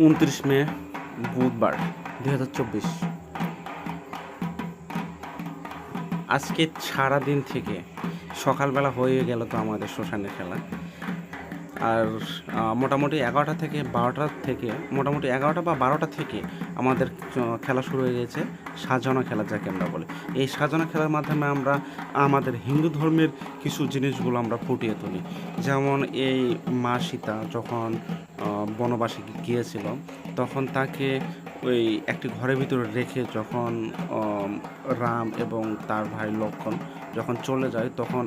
29 মে বুধবার 2024। আজকে সারাদিন থেকে সকালবেলা হয়ে গেল তো আমাদের শ্মশানের খেলা। আর মোটামুটি 11টা থেকে 12টা থেকে মোটামুটি 11টা বা 12টা থেকে আমাদের খেলা শুরু হয়ে গেছে, সাজানো খেলা যাকে আমরা বলি। এই সাজানো খেলার মাধ্যমে আমরা আমাদের হিন্দু ধর্মের কিছু জিনিসগুলো আমরা ফুটিয়ে তুলি। যেমন এই মা সীতা যখন বনবাসে গিয়েছিল, তখন তাকে ওই একটি ঘরের ভিতরে রেখে যখন রাম এবং তার ভাই লক্ষ্মণ যখন চলে যায়, তখন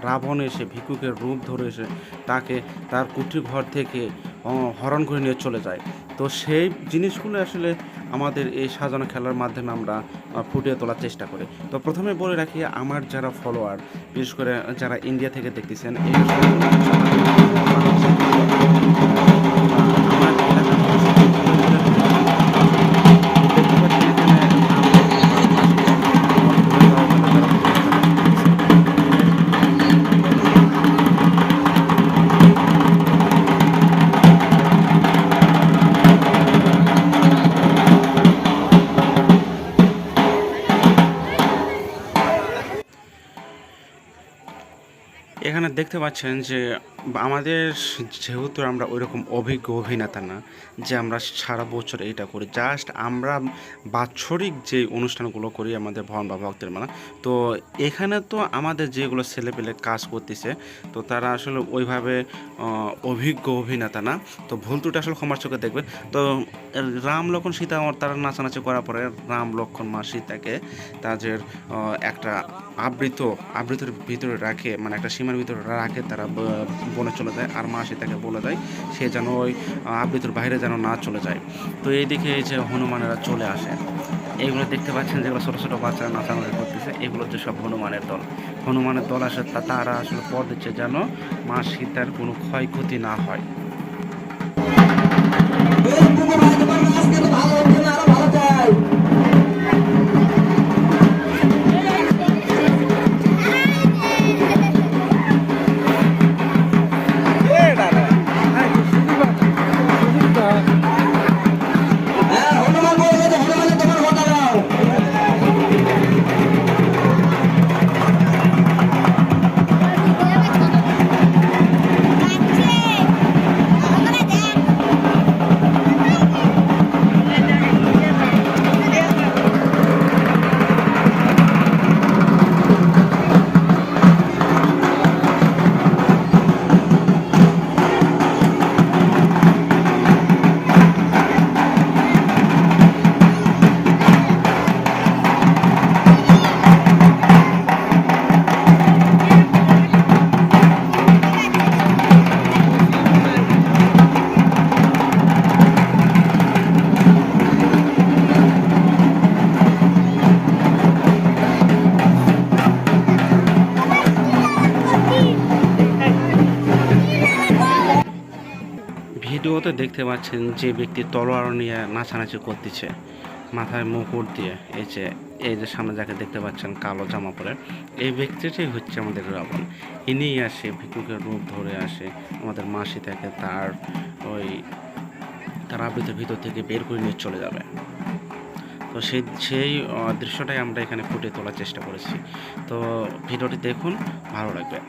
রাবণ এসে ভিক্ষুকের রূপ ধরে এসে তাকে তার কুঠির ঘর থেকে হরণ করে নিয়ে চলে যায়। তো সেই জিনিসগুলো আসলে আমাদের এই সাজানো খেলার মাধ্যমে আমরা ফুটিয়ে তোলার চেষ্টা করি। তো প্রথমে বলে রাখি, আমার যারা ফলোয়ার, বিশেষ করে যারা ইন্ডিয়া থেকে দেখতেছেন, এই এখানে দেখতে পাচ্ছেন যে আমাদের যেহেতু আমরা ওইরকম অভিজ্ঞ অভিনেতা না যে আমরা সারা বছর এটা করি, জাস্ট আমরা বাৎসরিক যে অনুষ্ঠানগুলো করি আমাদের ভগবান বা ভক্তের মেলা। তো এখানে তো আমাদের যেগুলো ছেলেপেলে কাজ করতেছে, তো তারা আসলে ওইভাবে অভিজ্ঞ অভিনেতা না। তো ভুল ত্রুটি আসলে ক্ষমার চোখে দেখবে। তো রাম লক্ষ্মণ সীতা তারা নাচানাচি করার পরে রাম লক্ষ্মণ মা সীতাকে তাদের একটা আবৃতের ভিতরে রাখে, মানে একটা সীমার ভিতরে রাখে, তারা বনে চলে যায়। আর মা সীতাকে বলে দেয় সে যেন ওই আবৃতর বাইরে যেন না চলে যায়। তো এই দিকে এই যে হনুমানেরা চলে আসে, এইগুলো দেখতে পাচ্ছেন যেগুলো ছোটো ছোটো বাচ্চারা নাচানাচি করতেছে, এগুলো হচ্ছে সব হনুমানের দল আসে। তারা আসলে পর দিচ্ছে যেন মা সীতার কোনো ক্ষয়ক্ষতি না হয়। ভিডিওতে দেখতে পাচ্ছেন যে ব্যক্তি তলোয়ার নিয়ে নাচানাচি করতেছে, মাথায় মুকুট দিয়ে। এই যে সামনে যাকে দেখতে পাচ্ছেন কালো জামা পরে, এই ব্যক্তিটাই হচ্ছে আমাদের রাবণ। ইনিই আসে ভিক্ষুকের রূপ ধরে আসে আমাদের মা সীতাকে তার আবৃতের ভিতর থেকে বের করে নিয়ে চলে যাবে। তো সেই দৃশ্যটাই আমরা এখানে ফুটিয়ে তোলার চেষ্টা করেছি। তো ভিডিওটি দেখুন, ভালো লাগবে।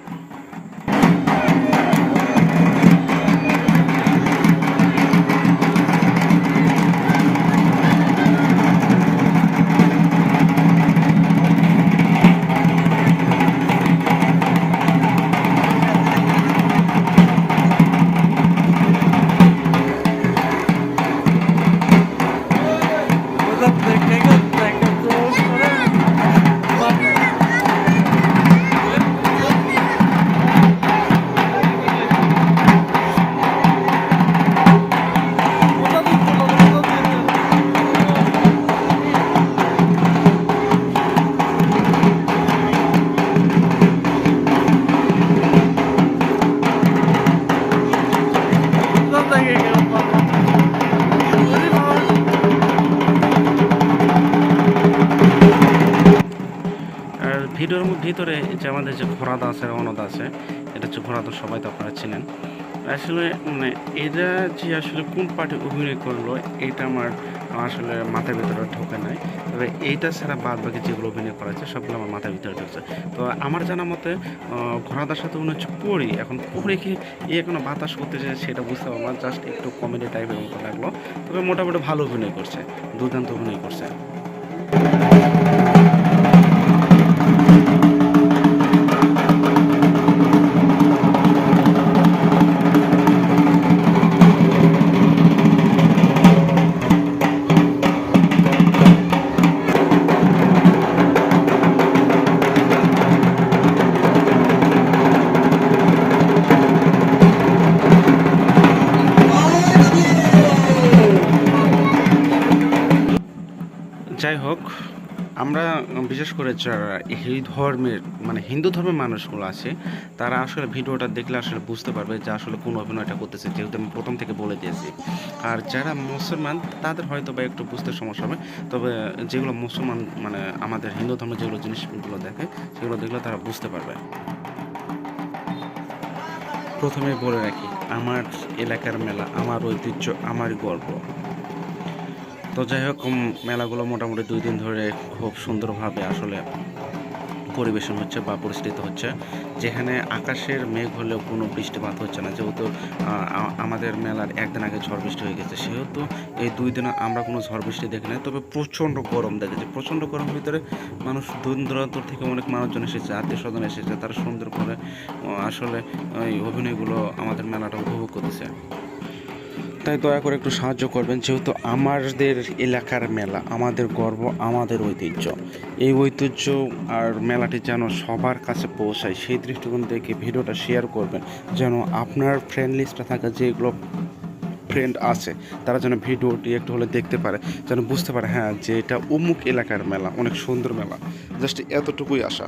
ভিডিওর ভিতরে যে আমাদের যে ঘোড়াদা আছে, রণদা আছে, এটা হচ্ছে ঘোড়াদা, সবাই তো আপনারা চিনেন। আসলে মানে এরা যে আসলে কোন পার্টি অভিনয় করলো এটা আমার আসলে মাথার ভিতরে ঢোকে নাই। তবে এইটা ছাড়া বাদ বাকি যেগুলো অভিনয় করা হয়েছে সবগুলো আমার মাথার ভিতরে ঢুকছে। তো আমার জানা মতে ঘোড়াদার সাথে মনে হচ্ছে পরি। এখন পরি কি কোনো বাতাস করতেছে সেটা বুঝতে পারবো না, জাস্ট একটু কমেডি টাইপের মতো লাগলো। তবে মোটামুটি ভালো অভিনয় করছে, দুর্দান্ত অভিনয় করছে। যাই হোক, আমরা বিশেষ করে যারা এই ধর্মের মানে হিন্দু ধর্মের মানুষগুলো আছে তারা আসলে ভিডিওটা দেখলে আসলে বুঝতে পারবে যে আসলে কোন অভিনয়টা করতেছে, যেহেতু আমি প্রথম থেকে বলে দিয়েছি। আর যারা মুসলমান তাদের হয়তো বা একটু বুঝতে সমস্যা হবে, তবে যেগুলো মুসলমান মানে আমাদের হিন্দু ধর্মের যেগুলো জিনিসগুলো দেখে সেগুলো দেখলে তারা বুঝতে পারবে। প্রথমে বলে রাখি, আমার এলাকার মেলা, আমার ঐতিহ্য, আমার গর্ব। তো যাই হোক, মেলাগুলো মোটামুটি 2 দিন ধরে খুব সুন্দরভাবে আসলে পরিবেশন হচ্ছে বা পরিচালিত হচ্ছে, যেখানে আকাশের মেঘ হলেও কোনো বৃষ্টিপাত হচ্ছে না। যেহেতু আমাদের মেলার একদিন আগে ঝড় বৃষ্টি হয়ে গেছে, সেহেতু এই 2 দিনে আমরা কোনো ঝড় বৃষ্টি দেখি না। তবে প্রচণ্ড গরম দেখেছি, প্রচণ্ড গরমের ভিতরে মানুষ দূর দূরান্ত থেকে অনেক মানুষজন এসেছে, আত্মীয় স্বজন এসেছে, তারা সুন্দর করে আসলে ওই অভিনয়গুলো আমাদের মেলাটা উপভোগ করতেছে। তাই দয়া করে একটু সাহায্য করবেন, যেহেতু আমাদের এলাকার মেলা, আমাদের গর্ব, আমাদের ঐতিহ্য। এই ঐতিহ্য আর মেলাটি যেন সবার কাছে পৌঁছায় সেই দৃষ্টিকোণ থেকে ভিডিওটা শেয়ার করবেন, যেন আপনার ফ্রেন্ড লিস্টে থাকা যেগুলো ফ্রেন্ড আছে তারা যেন ভিডিওটি একটু হলে দেখতে পারে, যেন বুঝতে পারে হ্যাঁ যে এটা অমুক এলাকার মেলা, অনেক সুন্দর মেলা। জাস্ট এতটুকুই আশা।